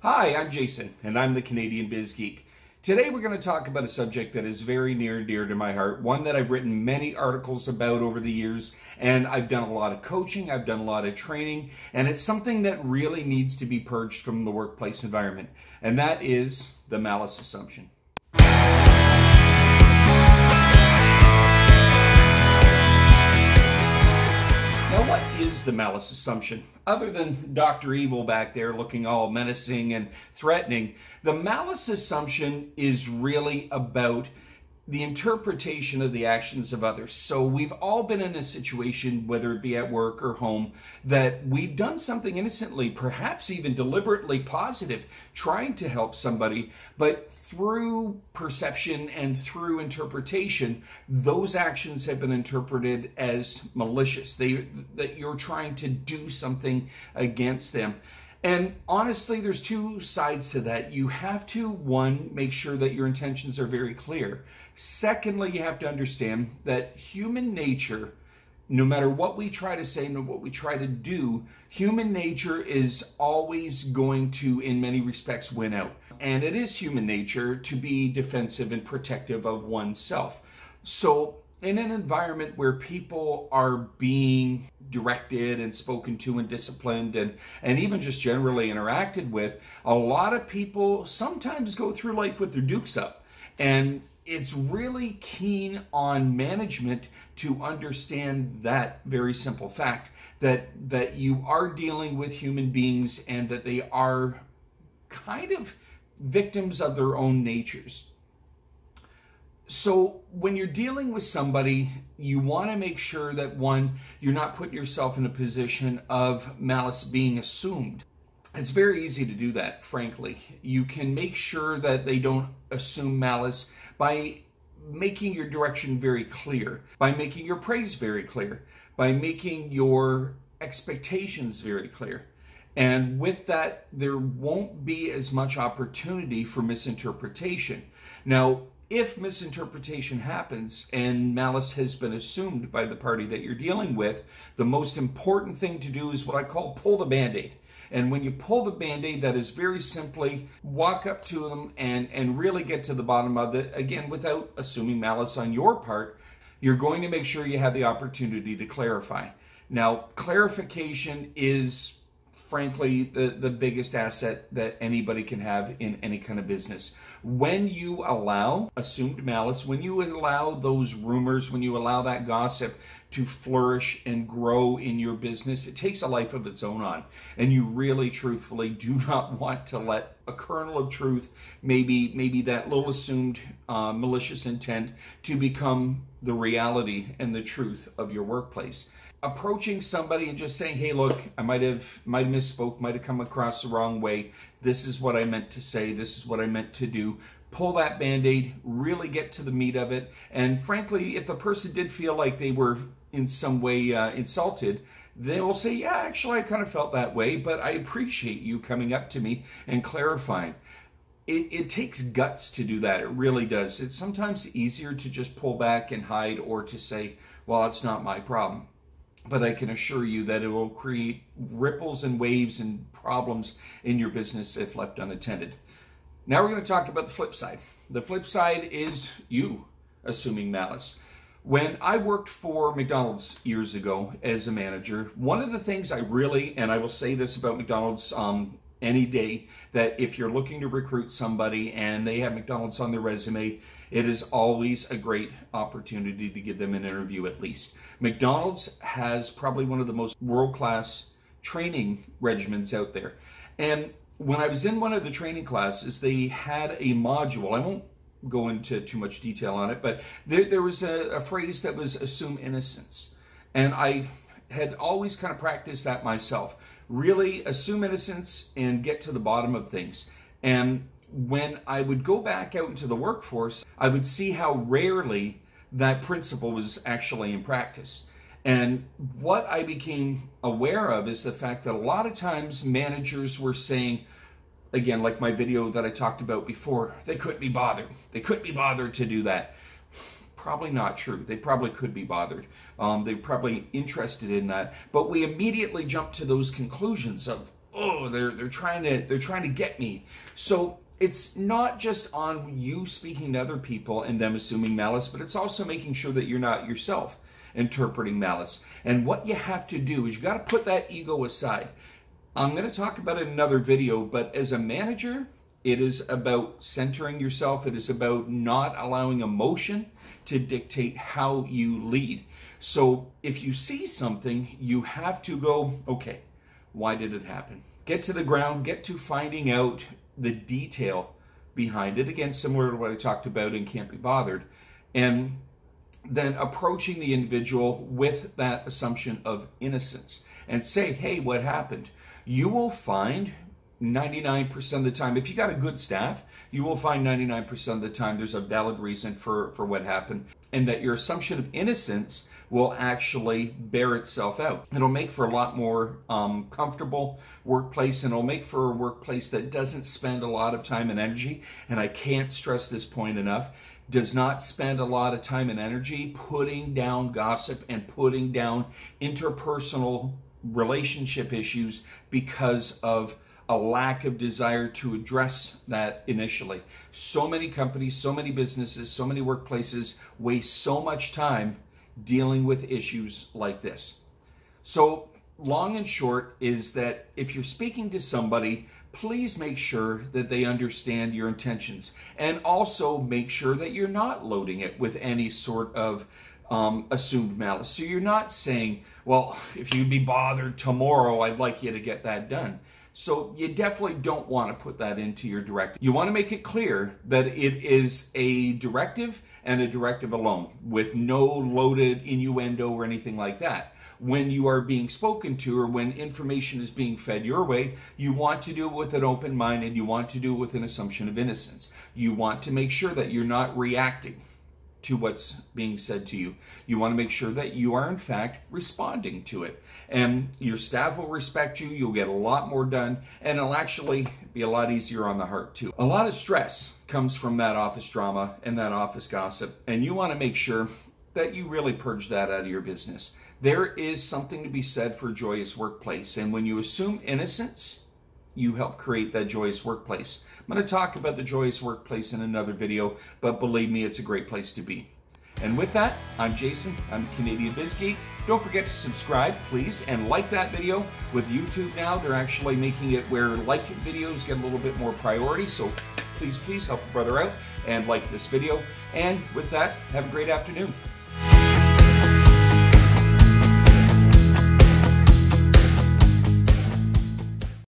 Hi, I'm Jason, and I'm the Canadian Biz Geek. Today we're going to talk about a subject that is very near and dear to my heart, one that I've written many articles about over the years, and I've done a lot of coaching, I've done a lot of training, and it's something that really needs to be purged from the workplace environment, and that is the malice assumption. Now, what is the malice assumption? Other than Dr. Evil back there looking all menacing and threatening, the malice assumption is really about the interpretation of the actions of others. So we've all been in a situation, whether it be at work or home, that we've done something innocently, perhaps even deliberately positive, trying to help somebody, but through perception and through interpretation, those actions have been interpreted as malicious, that you're trying to do something against them. And honestly, there's two sides to that. You have to, one, make sure that your intentions are very clear. Secondly, you have to understand that human nature, no matter what we try to say, no matter what we try to do, human nature is always going to, in many respects, win out. And it is human nature to be defensive and protective of oneself. So in an environment where people are being directed and spoken to and disciplined and even just generally interacted with, a lot of people sometimes go through life with their dukes up. And it's really keen on management to understand that very simple fact, that you are dealing with human beings and that they are kind of victims of their own natures. So when you're dealing with somebody, you want to make sure that, one, you're not putting yourself in a position of malice being assumed. It's very easy to do that, frankly. You can make sure that they don't assume malice by making your direction very clear, by making your praise very clear, by making your expectations very clear. And with that, there won't be as much opportunity for misinterpretation. Now, if misinterpretation happens and malice has been assumed by the party that you're dealing with, the most important thing to do is what I call pull the Band-Aid. And when you pull the Band-Aid, that is very simply walk up to them and really get to the bottom of it. Again, without assuming malice on your part, you're going to make sure you have the opportunity to clarify. Now, clarification is frankly the biggest asset that anybody can have in any kind of business. When you allow assumed malice, when you allow those rumors, when you allow that gossip to flourish and grow in your business, it takes a life of its own on. And you really, truthfully, do not want to let a kernel of truth, maybe that little assumed malicious intent, to become the reality and the truth of your workplace. Approaching somebody and just saying, hey, look, I might have misspoke, might have come across the wrong way. This is what I meant to say. This is what I meant to do. Pull that Band-Aid, really get to the meat of it. And frankly, if the person did feel like they were in some way insulted, they will say, yeah, actually, I kind of felt that way, but I appreciate you coming up to me and clarifying. It takes guts to do that. It really does. It's sometimes easier to just pull back and hide or to say, well, it's not my problem. But I can assure you that it will create ripples and waves and problems in your business if left unattended. Now we're going to talk about the flip side. The flip side is you assuming malice. When I worked for McDonald's years ago as a manager, one of the things I really, and I will say this about McDonald's any day, that if you're looking to recruit somebody and they have McDonald's on their resume, it is always a great opportunity to give them an interview at least. McDonald's has probably one of the most world-class training regimens out there. And when I was in one of the training classes, they had a module. I won't go into too much detail on it, but there was a phrase that was assume innocence. And I had always kind of practiced that myself. Really assume innocence and get to the bottom of things. And when I would go back out into the workforce, I would see how rarely that principle was actually in practice. And what I became aware of is the fact that a lot of times managers were saying, again, like my video that I talked about before, they couldn't be bothered. They couldn't be bothered to do that. Probably not true. They probably could be bothered. They're probably interested in that. But we immediately jump to those conclusions of, oh, they're trying to get me. So it's not just on you speaking to other people and them assuming malice, but it's also making sure that you're not yourself interpreting malice. And what you have to do is you got to put that ego aside. I'm going to talk about it in another video, but as a manager, it is about centering yourself. It is about not allowing emotion to dictate how you lead. So if you see something, you have to go, okay, why did it happen? Get to the ground, get to finding out the detail behind it. Again, similar to what I talked about in Can't Be Bothered. And then approaching the individual with that assumption of innocence and say, hey, what happened? You will find 99% of the time, if you got a good staff, you will find 99% of the time there's a valid reason for what happened, and that your assumption of innocence will actually bear itself out. It'll make for a lot more comfortable workplace, and it'll make for a workplace that doesn't spend a lot of time and energy, and I can't stress this point enough, does not spend a lot of time and energy putting down gossip and putting down interpersonal relationship issues because of a lack of desire to address that initially. So many companies, so many businesses, so many workplaces waste so much time dealing with issues like this. So long and short is that if you're speaking to somebody, please make sure that they understand your intentions, and also make sure that you're not loading it with any sort of assumed malice. So you're not saying, well, if you'd be bothered tomorrow, I'd like you to get that done. So you definitely don't want to put that into your directive. You want to make it clear that it is a directive and a directive alone, with no loaded innuendo or anything like that. When you are being spoken to, or when information is being fed your way, you want to do it with an open mind, and you want to do it with an assumption of innocence. You want to make sure that you're not reacting to what's being said to you. You want to make sure that you are in fact responding to it, and your staff will respect you. You'll get a lot more done, and it'll actually be a lot easier on the heart too. A lot of stress comes from that office drama and that office gossip, and you want to make sure that you really purge that out of your business. There is something to be said for a joyous workplace, and when you assume innocence, you help create that joyous workplace. I'm going to talk about the joyous workplace in another video, but believe me, it's a great place to be. And with that, I'm Jason. I'm Canadian Biz Geek. Don't forget to subscribe, please, and like that video. With YouTube now, they're actually making it where like videos get a little bit more priority, so please help a brother out and like this video. And with that, have a great afternoon.